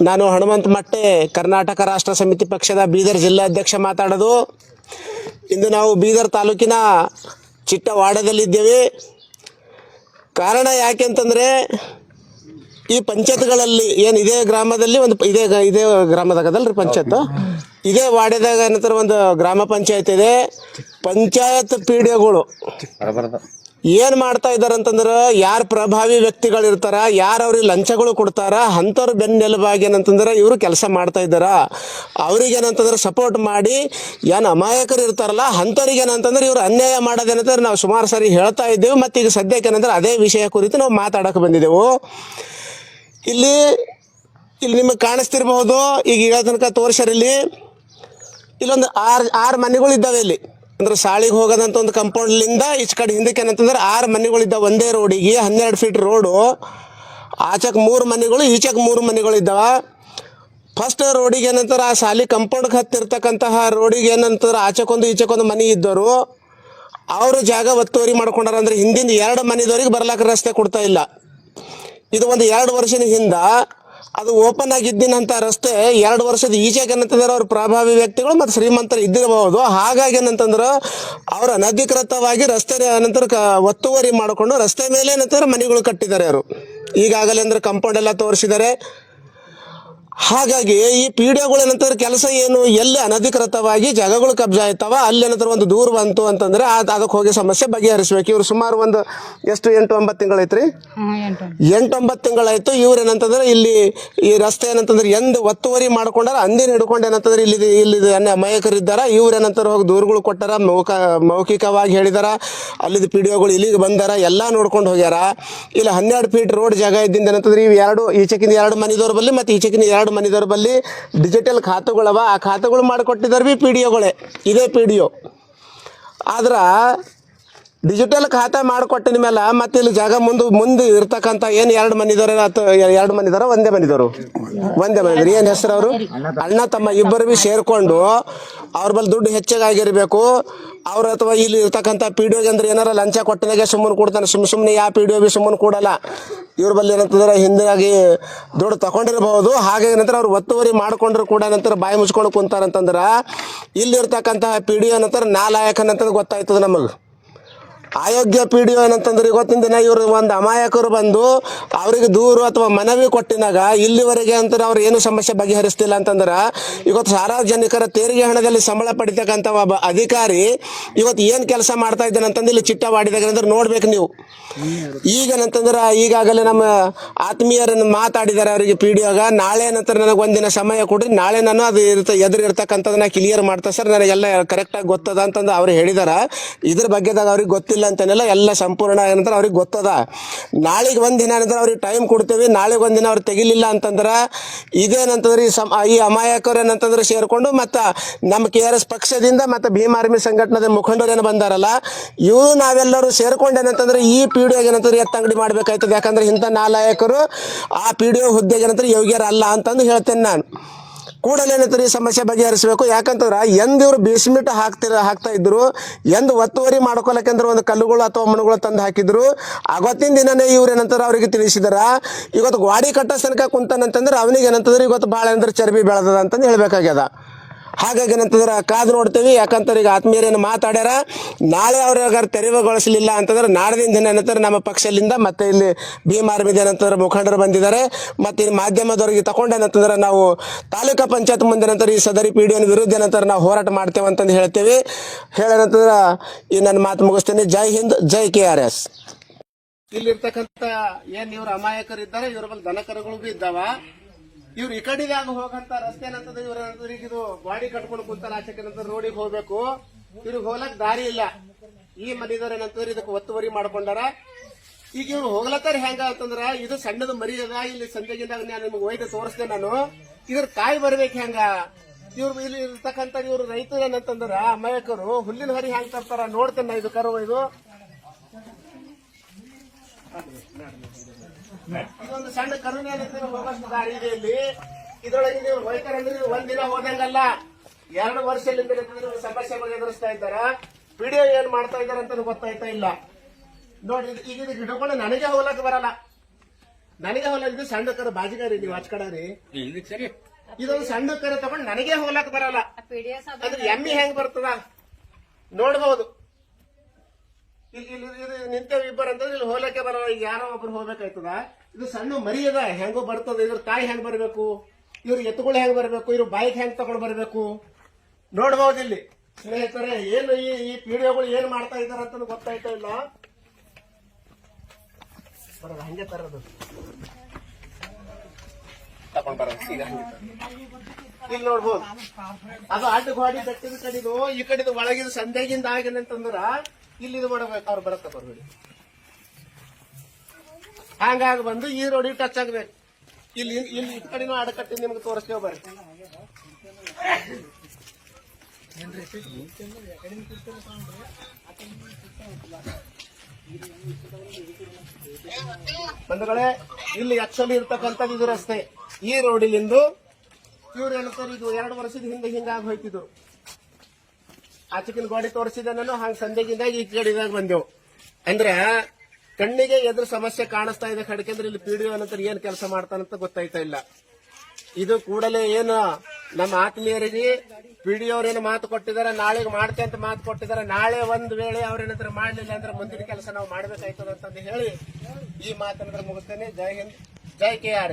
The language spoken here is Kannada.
ನಾನು ಹನುಮಂತ ಮಟ್ಟೆ, ಕರ್ನಾಟಕ ರಾಷ್ಟ್ರ ಸಮಿತಿ ಪಕ್ಷದ ಬೀದರ್ ಜಿಲ್ಲಾಧ್ಯಕ್ಷ ಮಾತಾಡೋದು. ಇಂದು ನಾವು ಬೀದರ್ ತಾಲೂಕಿನ ಚಿಟ್ಟವಾಡದಲ್ಲಿದ್ದೇವೆ. ಕಾರಣ ಯಾಕೆ ಅಂತಂದರೆ, ಈ ಪಂಚಾಯತ್ಗಳಲ್ಲಿ ಏನು ಇದೇ ಗ್ರಾಮದಲ್ಲಿ ಒಂದು ಇದೇ ಗ್ರಾಮದಾಗದಲ್ರಿ ಪಂಚಾಯತ್, ಇದೇ ವಾರ್ಡ್ದಾಗ ನಂತರ ಒಂದು ಗ್ರಾಮ ಪಂಚಾಯತ್ ಇದೆ. ಪಂಚಾಯತ್ ಪೀಡಿಯಗಳು ಏನು ಮಾಡ್ತಾ ಇದ್ದಾರೆ ಅಂತಂದ್ರೆ, ಯಾರು ಪ್ರಭಾವಿ ವ್ಯಕ್ತಿಗಳು ಇರ್ತಾರ, ಯಾರು ಅವ್ರಿಗೆ ಲಂಚಗಳು ಕೊಡ್ತಾರ, ಅಂಥವ್ರು ಬೆನ್ನೆಲುಬಾಗಿ ಏನಂತಂದ್ರೆ ಇವರು ಕೆಲಸ ಮಾಡ್ತಾ ಇದ್ದಾರ. ಅವ್ರಿಗೆ ಏನಂತಂದ್ರೆ ಸಪೋರ್ಟ್ ಮಾಡಿ ಏನು ಅಮಾಯಕರು ಇರ್ತಾರಲ್ಲ ಅಂಥವ್ರಿಗೆ ಏನಂತಂದ್ರೆ ಇವರು ಅನ್ಯಾಯ ಮಾಡೋದೇನಂತಂದ್ರೆ ನಾವು ಸುಮಾರು ಸಾರಿ ಹೇಳ್ತಾ ಇದ್ದೇವೆ. ಮತ್ತು ಈಗ ಸದ್ಯಕ್ಕೆ ಏನಂದ್ರೆ ಅದೇ ವಿಷಯ ಕುರಿತು ನಾವು ಮಾತಾಡೋಕೆ ಬಂದಿದ್ದೆವು. ಇಲ್ಲಿ ನಿಮಗೆ ಕಾಣಿಸ್ತಿರ್ಬಹುದು, ಈಗ ಹೇಳೋ ತನಕ ತೋರಿಸರಿಲ್ಲಿ ಇಲ್ಲೊಂದು ಆರು ಮನೆಗಳಿದ್ದಾವೆ. ಇಲ್ಲಿ ಅಂದ್ರೆ ಸಾಳಿಗೆ ಹೋಗೋದಂತ ಒಂದು ಕಂಪೌಂಡ್ಲಿಂದ ಈಚೆ ಕಡೆ ಹಿಂದಕ್ಕೆ ಏನಂತಂದ್ರೆ 6 ಮನೆಗಳಿದ್ದಾವೆ. ಒಂದೇ ರೋಡಿಗೆ 12 ಫೀಟ್ ರೋಡು. ಆಚಕ್ಕೆ 3 ಮನೆಗಳು, ಈಚಕ್ಕೆ 3 ಮನೆಗಳಿದ್ದಾವೆ. ಫಸ್ಟ್ ರೋಡಿಗೆ ಏನಂತಾರೆ, ಆ ಸಾಲಿ ಕಂಪೌಂಡ್ಗೆ ಹತ್ತಿರ್ತಕ್ಕಂತಹ ರೋಡಿಗೆ ಏನಂತಾರೆ ಆಚಕ್ಕೊಂದು ಈಚಕ್ಕೊಂದು ಮನೆ ಇದ್ದವರು ಅವರು ಜಾಗ ಒತ್ತುವರಿ ಮಾಡ್ಕೊಂಡಾರ. ಅಂದರೆ ಹಿಂದಿಂದ 2 ಮನೆದವ್ರಿಗೆ ಬರ್ಲಾಕ ರಸ್ತೆ ಕೊಡ್ತಾ ಇಲ್ಲ. ಇದು ಒಂದು 2 ವರ್ಷದ ಹಿಂದೆ ಅದು ಓಪನ್ ಆಗಿದ್ದಿನಂಥ ರಸ್ತೆ 2 ವರ್ಷದ ಈಚೆಗೆ ಏನಂತಂದ್ರೆ ಅವ್ರು ಪ್ರಭಾವಿ ವ್ಯಕ್ತಿಗಳು ಮತ್ತು ಶ್ರೀಮಂತರು ಇದ್ದಿರಬಹುದು. ಹಾಗಾಗಿ ಏನಂತಂದ್ರೆ ಅವ್ರು ಅನಧಿಕೃತವಾಗಿ ರಸ್ತೆ ಏನಂತಾರೆ ಒತ್ತುವರಿ ಮಾಡಿಕೊಂಡು ರಸ್ತೆ ಮೇಲೆ ಏನಂತಾರೆ ಮನೆಗಳು ಕಟ್ಟಿದ್ದಾರೆ. ಅವರು ಈಗಾಗಲೇ ಅಂದ್ರೆ ಕಾಂಪೌಂಡ್ ಎಲ್ಲ ತೋರಿಸಿದ್ದಾರೆ. ಹಾಗಾಗಿ ಈ ಪಿಡಿಒಗಳು ಏನಂತಾರೆ ಕೆಲಸ ಏನು, ಎಲ್ಲಿ ಅನಧಿಕೃತವಾಗಿ ಜಾಗಗಳು ಕಬ್ಜಾ ಆಯ್ತಾವ ಅಲ್ಲಿ ಏನಂತಾರೆ ಒಂದು ದೂರ ಬಂತು ಅಂತಂದ್ರೆ ಅದಕ್ಕೆ ಹೋಗಿ ಸಮಸ್ಯೆ ಬಗೆಹರಿಸ್ಬೇಕು. ಇವ್ರು ಸುಮಾರು ಒಂದು ಎಷ್ಟು 8-9 ತಿಂಗಳೈತ್ರಿ, 8-9 ತಿಂಗಳಾಯ್ತು. ಇವ್ರು ಏನಂತಂದ್ರೆ ಇಲ್ಲಿ ಈ ರಸ್ತೆ ಏನಂತಂದ್ರೆ ಎಂದು ಒತ್ತುವರಿ ಮಾಡ್ಕೊಂಡಾರ, ಅಂದಿನ ಹಿಡ್ಕೊಂಡು ಏನಂತಂದ್ರೆ ಇಲ್ಲಿ ಅಮಾಯಕರಿದ್ದಾರ. ಇವ್ರು ಏನಂತಾರೆ ಹೋಗಿ ದೂರುಗಳು ಕೊಟ್ಟಾರ, ಮೌಖಿಕವಾಗಿ ಹೇಳಿದಾರ. ಅಲ್ಲಿದ್ದು ಪಿಡಿಒಗಳು ಇಲ್ಲಿಗೆ ಬಂದಾರ, ಎಲ್ಲ ನೋಡ್ಕೊಂಡು ಹೋಗ್ಯಾರ. ಇಲ್ಲಿ 12 ಫೀಟ್ ರೋಡ್ ಜಾಗ ಇದ್ದಿಂದ ಏನಂತಂದ್ರೆ ಇವು ಈಚೆಕಿಂದ 2 ಮನೆದವ್ರ ಬಲ್ಲಿ ಮತ್ತು ಈಚೆಕಿಂದ 2 ಮನೆದವ್ರ ಬಲ್ಲಿ ಡಿಜಿಟಲ್ ಖಾತೆಗಳವ. ಆ ಖಾತೆಗಳು ಮಾಡಿಕೊಟ್ಟಿದ್ದಾರೆ ಬಿ ಪಿಡಿಒಗಳೇ, ಇದೇ ಪಿಡಿಒ. ಆದ್ರೆ ಡಿಜಿಟಲ್ ಖಾತೆ ಮಾಡಿಕೊಟ್ಟಿನ ಮೇಲೆ ಮತ್ತೆ ಇಲ್ಲಿ ಜಾಗ ಮುಂದೆ ಇರ್ತಕ್ಕಂಥ ಏನು 2 ಮನೆದವ್ರ ಅಥವಾ 2 ಮನೆದವ್ರ ಒಂದೇ ಮನೆದವರು ಏನು ಹೆಸರು ಅವರು ಅಣ್ಣ ತಮ್ಮ ಇಬ್ಬರು ಬಿ ಸೇರ್ಕೊಂಡು ಅವ್ರ ಬಲ್ಲಿ ದುಡ್ಡು ಹೆಚ್ಚಾಗಿರ್ಬೇಕು ಅವ್ರ ಅಥವಾ ಇಲ್ಲಿ ಇರ್ತಕ್ಕಂಥ ಪಿಡಿಒಗೆ ಅಂದ್ರೆ ಏನಾರ ಲಂಚ ಕೊಟ್ಟಿನಾಗೆ ಸುಮ್ಮನೆ ಕೊಡ್ತಾನೆ. ಸುಮ್ಮನೆ ಯಾವ ಪಿಡಿಒ ಬಿ ಸುಮ್ಮನೆ ಕೊಡಲ್ಲ. ಇವ್ರ ಬಲ್ಲಿ ಏನಂತಂದ್ರೆ ಹಿಂದಾಗಿ ದುಡ್ಡು ತಗೊಂಡಿರ್ಬಹುದು. ಹಾಗಾಗಿ ನಂತರ ಅವ್ರು ಒತ್ತುವರಿ ಮಾಡ್ಕೊಂಡ್ರು ಕೂಡ ನಂತರ ಬಾಯಿ ಮುಚ್ಕೊಂಡು ಕುಂತಾರಂತಂದ್ರೆ ಇಲ್ಲಿರ್ತಕ್ಕಂತಹ ಪಿಡಿಒ ನಂತರ ನಾಲಾಯಕನಂತಂದ್ರೆ ಗೊತ್ತಾಯ್ತದ ನಮಗೆ. ಅಯೋಗ್ಯ ಪಿಡಿಒ ಏನಂತಂದ್ರೆ ಇವತ್ತಿನ ದಿನ ಇವರು ಒಂದು ಅಮಾಯಕರು ಬಂದು ಅವರಿಗೆ ದೂರು ಅಥವಾ ಮನವಿ ಕೊಟ್ಟಿನಾಗ ಇಲ್ಲಿವರೆಗೆ ಅಂತಾರೆ ಅವ್ರು ಏನು ಸಮಸ್ಯೆ ಬಗೆಹರಿಸ್ತಿಲ್ಲ ಅಂತಂದ್ರೆ, ಇವತ್ತು ಸಾರ್ವಜನಿಕರ ತೆರಿಗೆ ಹಣದಲ್ಲಿ ಸಂಬಳ ಪಡಿತಕ್ಕಂಥ ಒಬ್ಬ ಅಧಿಕಾರಿ ಇವತ್ತು ಏನು ಕೆಲಸ ಮಾಡ್ತಾ ಇದ್ದಾನೆ ಅಂತಂದ್ರೆ ಇಲ್ಲಿ ಚಿಟ್ಟವಾಡಿದಾಗ ಅಂದ್ರೆ ನೋಡ್ಬೇಕು ನೀವು. ಈಗೇನಂತಂದ್ರೆ ಈಗಾಗಲೇ ನಮ್ಮ ಆತ್ಮೀಯರನ್ನು ಮಾತಾಡಿದ್ದಾರೆ ಅವರಿಗೆ ಪಿಡಿಒಗ. ನಾಳೆ ನಂತರ ನನಗೆ ಒಂದಿನ ಸಮಯ ಕೊಡ್ರಿ, ನಾಳೆ ನಾನು ಅದು ಎದುರು ಇರ್ತಕ್ಕಂಥದ್ದನ್ನ ಕ್ಲಿಯರ್ ಮಾಡ್ತಾ ಸರ್, ನನಗೆಲ್ಲ ಕರೆಕ್ಟಾಗಿ ಗೊತ್ತದ ಅಂತಂದು ಅವ್ರು ಹೇಳಿದಾರ. ಇದ್ರ ಬಗ್ಗೆದಾಗ ಅವ್ರಿಗೆ ಗೊತ್ತಿಲ್ಲ ಅಂತನೆಲ್ಲ ಎಲ್ಲ ಸಂಪೂರ್ಣ ಏನಂತಾರೆ ಅವ್ರಿಗೆ ಗೊತ್ತದ. ನಾಳೆಗೆ ಒಂದಿನ ಏನಂದ್ರೆ ಅವ್ರಿಗೆ ಟೈಮ್ ಕೊಡ್ತೇವೆ. ನಾಳೆಗೆ ಒಂದಿನ ಅವ್ರು ತೆಗಿಲಿಲ್ಲ ಅಂತಂದ್ರೆ ಇದೇನಂತಂದ್ರೆ ಈ ಅಮಾಯಕರು ಏನಂತಂದ್ರೆ ಸೇರಿಕೊಂಡು ಮತ್ತು ನಮ್ಮ KRS ಪಕ್ಷದಿಂದ ಮತ್ತು ಭೀಮ್ ಆರ್ಮಿ ಸಂಘಟನೆದ ಮುಖಂಡರು ಏನು ಬಂದಾರಲ್ಲ ಇವರು ನಾವೆಲ್ಲರೂ ಸೇರ್ಕೊಂಡು ಏನಂತಂದ್ರೆ ಈ ಪಿಡಿಒಗೆ ಏನಂತಾರೆ ಎತ್ತಂಗಡಿ ಮಾಡಬೇಕಾಯ್ತದೆ. ಯಾಕಂದ್ರೆ ಇಂಥ ನಾಲಾಯಕರು ಆ ಪಿಡಿಒ ಹುದ್ದೆಗೆ ಏನಂತಾರೆ ಯೋಗ್ಯರ ಅಲ್ಲ ಅಂತಂದು ಹೇಳ್ತೇನೆ ನಾನು. ಕೂಡಲೇ ಏನಂತಾರೆ ಈ ಸಮಸ್ಯೆ ಬಗೆಹರಿಸಬೇಕು. ಯಾಕಂತಂದ್ರೆ ಎಂದು ಇವರು ಬೇಸ್ಮೆಂಟ್ ಹಾಕ್ತಾ ಇದ್ರು, ಎಂದು ಒತ್ತುವರಿ ಮಾಡ್ಕೊಳಕಂದ್ರೆ ಒಂದು ಕಲ್ಲುಗಳು ಅಥವಾ ಮಣ್ಣುಗಳು ತಂದು ಹಾಕಿದ್ರು. ಅವತ್ತಿನ ದಿನನೇ ಇವ್ರು ಏನಂತಾರೆ ಅವರಿಗೆ ತಿಳಿಸಿದಾರ. ಇವತ್ತು ಗಾಡಿ ಕಟ್ಟೋ ತನಕ ಕುಂತಾನಂತಂದ್ರೆ ಅವನಿಗೆ ಏನಂತಂದ್ರೆ ಇವತ್ತು ಭಾಳ ಅಂದ್ರೆ ಚರ್ಬಿ ಬೆಳೆದದ ಅಂತಂದು ಹೇಳ್ಬೇಕಾಗ್ಯದ. ಹಾಗಾಗಿ ಏನಂತಂದ್ರೆ ಕಾದು ನೋಡ್ತೇವೆ. ಯಾಕಂತಾರೆ ಈಗ ಆತ್ಮೀಯರೇನು ಮಾತಾಡ್ಯಾರ, ನಾಳೆ ಅವ್ರಿಗೆ ತೆರವುಗೊಳಿಸಲಿಲ್ಲ ಅಂತಂದ್ರೆ ನಾಡಿನ ದಿನ ಏನಂತಾರೆ ನಮ್ಮ ಪಕ್ಷದಿಂದ ಮತ್ತೆ ಇಲ್ಲಿ ಭೀಮ್ ಆರ್ಮಿದ ಏನಂತಂದ್ರೆ ಮುಖಂಡರು ಬಂದಿದ್ದಾರೆ. ಮತ್ತು ಇಲ್ಲಿ ಮಾಧ್ಯಮದವ್ರಿಗೆ ತಗೊಂಡೇನಂತಂದ್ರೆ ನಾವು ತಾಲೂಕಾ ಪಂಚಾಯತ್ ಮುಂದೆ ಏನಂತಾರೆ ಈ ಸದರಿ ಪಿಡಿಒನ ವಿರುದ್ಧ ಏನಂತಾರೆ ನಾವು ಹೋರಾಟ ಮಾಡ್ತೇವೆ ಅಂತಂದು ಹೇಳ್ತೇವೆ. ಹೇಳೇನಂತಂದ್ರೆ ಈ ನನ್ನ ಮಾತು ಮುಗಿಸ್ತೇನೆ. ಜೈ ಹಿಂದ್, ಜೈ KRS. ಇಲ್ಲಿರ್ತಕ್ಕಂಥ ಏನು ಇವ್ರು ಅಮಾಯಕರಿದ್ದಾರೆ, ಇವ್ರ ಬಳಿ ದನಕರುಗಳು ಬಿ ಇದ್ದಾವ. ಇವ್ರು ಈ ಕಡೆದಾಗ ಹೋಗಂತ ರಸ್ತೆ ಏನಂತಂದ್ರೆ ಇವ್ರ ಇದು ಗಾಡಿ ಕಟ್ಕೊಂಡು ಕುಂತಾರ. ಆಚೆನಂತರ ರೋಡಿಗೆ ಹೋಗ್ಬೇಕು, ಇವ್ರಿಗೆ ಹೋಗ್ಲಕ್ ದಾರಿ ಇಲ್ಲ. ಈ ಮನೆದವ್ರು ಏನಂತಂದ್ರೆ ಇದಕ್ಕೆ ಒತ್ತುವರಿ ಮಾಡ್ಕೊಂಡಾರ. ಈಗ ಇವ್ರು ಹೋಗ್ಲತ್ತಾರ ಹೆಂಗ ಅಂತಂದ್ರ ಇದು ಸಣ್ಣದು ಮರಿ ಅದ. ಇಲ್ಲಿ ಸಂಜೆಗಿಂದಾಗ ನಾನು ನಿಮ್ಗೆ ಒಯ್ದು ತೋರಿಸ್ತೇನೆ. ನಾನು ಇದ್ರ ಕಾಯಿ ಬರ್ಬೇಕು ಹೆಂಗ. ಇವ್ರು ಇಲ್ಲಿ ಇರ್ತಕ್ಕಂಥ ಇವ್ರು ರೈತರು ಏನಂತಂದ್ರ ಅಮಾಯಕರು ಹುಲ್ಲಿನ ಹರಿ ಹೆಂಗ್ ತರ್ತಾರ ನೋಡ್ತೇನೆ. ಇದು ಕರು ಇದು ಇದೊಂದು ಸಣ್ಣ ಕರುಣೆ ಹೋಗಷ್ಟು ದಾರಿ ಇದೆ ಇಲ್ಲಿ. ಇದ್ರೊಳಗೆ ನೀವು ಹೋಯ್ತಾರಂದ್ರೆ ಒಂದಿನ ಹೋದಂಗಲ್ಲ, 2 ವರ್ಷದಿಂದ ಸಮಸ್ಯೆ ಎದುರಿಸ್ತಾ ಇದ್ದಾರ. ಪಿಡಿಒ ಏನ್ ಮಾಡ್ತಾ ಇದಾರೆ ಅಂತ ಗೊತ್ತಾಯ್ತಾ ಇಲ್ಲ ನೋಡಿ. ಈಗ ಹಿಡ್ಕೊಂಡು ನನಗೆ ಹೋಗ್ಲಕ್ ಬರಲ್ಲ. ನನಗೆ ಹೋಗ್ಲಿದ್ದು ಸಣ್ಣ ಕರ ಬಾಜಿಗಾರಿ ನೀವು ಹಚ್ಕಡ್ರಿ ಇದೊಂದು ಸಣ್ಣ ಕರೆ ತಗೊಂಡು ನನಗೆ ಹೋಗ್ಲಕ್ ಬರಲ್ಲ ಅಂದ್ರೆ ಎಮ್ಮಿ ಹೆಂಗ್ ಬರ್ತದ ನೋಡ್ಬಹುದು. ಇಲ್ಲಿ ನಿಂತೇವ್ ಇಬ್ಬರು ಅಂತಂದ್ರೆ ಇಲ್ಲಿ ಹೋಗ್ಲಕ್ಕೆ ಬರಲ್ಲ. ಈಗ ಯಾರೋ ಒಬ್ರು ಹೋಗ್ಬೇಕಾಯ್ತದ. ಇದು ಸಣ್ಣ ಮರಿ ಅದ ಹೆಂಗೋ ಬರ್ತದ. ಇದ್ರ ತಾಯಿ ಹೆಂಗ್ ಬರ್ಬೇಕು, ಇವ್ರ ಎತ್ತುಗಳು ಹೆಂಗ್ ಬರ್ಬೇಕು, ಇವ್ರ ಬೈಕ್ ಹೆಂಗ್ ತಗೊಂಡ್ ಬರ್ಬೇಕು ನೋಡ್ಬಹುದು. ಇಲ್ಲಿ ಸ್ನೇಹಿತರೆ ಏನು ಈ ಪಿಡಿಒಗಳು ಏನ್ ಮಾಡ್ತಾ ಇದಾರ ಅಂತ ಗೊತ್ತಾಯ್ತಾ ಇಲ್ಲ. ಬರೋದು ಹಂಗೆ ತರೋದು ತಕೊಂಡ್ ಬರೋದು ಈಗ ಇಲ್ಲಿ ನೋಡ್ಬೋದು. ಅದು ಅಡ್ಡ ಗೋಡಿ ಬೆಟ್ಟದ ಕಡಿದು ಈ ಕಡಿದು ಒಳಗಿದ ಸಂದೇಗಿಂದ ಆಗಿನಂತಂದ್ರ ಇಲ್ಲಿ ಇದು ಮಾಡಬೇಕು. ಅವ್ರು ಬರತ್ತ ಬರ್ಬೇಡಿ ಹಂಗಾಗಿ ಬಂದು ಈ ರೋಡಿಗೆ ಟಚ್ ಆಗ್ಬೇಕು. ಇಲ್ಲಿ ಇಲ್ಲಿ ಈ ಕಡೆನೂ ಅಡಕಟ್ಟಿ ನಿಮ್ಗೆ ತೋರಿಸ್ತೇವೆ ಬರ್ರಿ. ಬಂಧುಗಳೇ ಇಲ್ಲಿ ಆಕ್ಚುಲಿ ಇರ್ತಕ್ಕಂಥದ್ದು ಇದು ರಸ್ತೆ. ಈ ರೋಡಿಲಿಂದು ಇವ್ರು ಹೇಳ್ತಾರೆ ಇದು 2 ವರ್ಷದ ಹಿಂದೆ ಹಿಂಗಾಗಿ ಹೋಯ್ತಿದ್ರು. ಆಚೆಕಿನ ಗೋಡಿ ತೋರಿಸಿದ ನಾನು ಹಂಗ ಸಂದೆಗಿಂದ ಈ ಕಡೆದಾಗ ಬಂದೆವು. ಅಂದ್ರೆ ಕಣ್ಣಿಗೆ ಎದುರು ಸಮಸ್ಯೆ ಕಾಣಿಸ್ತಾ ಇದೆ ಕಡ್ಕಂದ್ರೆ ಇಲ್ಲಿ ಪಿಡಿಒ ನಂತರ ಏನ್ ಕೆಲಸ ಮಾಡ್ತಾನಂತ ಗೊತ್ತಾಯ್ತಾ ಇಲ್ಲ. ಇದು ಕೂಡಲೇ ಏನು ನಮ್ಮ ಆತ್ಮೀಯರಿಗೆ ಪಿಡಿಒ ಅವ್ರೇನು ಮಾತು ಕೊಟ್ಟಿದ್ದಾರೆ, ನಾಳೆಗೆ ಮಾಡ್ತೆ ಅಂತ ಮಾತು ಕೊಟ್ಟಿದ್ದಾರೆ. ನಾಳೆ ಒಂದ್ ವೇಳೆ ಅವ್ರೇನಾದ್ರು ಮಾಡ್ಲಿಲ್ಲ ಅಂದ್ರೆ ಮುಂದಿನ ಕೆಲಸ ನಾವು ಮಾಡ್ಬೇಕಾಯ್ತದ ಅಂತ ಹೇಳಿ ಈ ಮಾತನ್ನ ಮುಗಿಸ್ತೇನೆ. ಜೈ ಹಿಂದ್, ಜೈ KRS.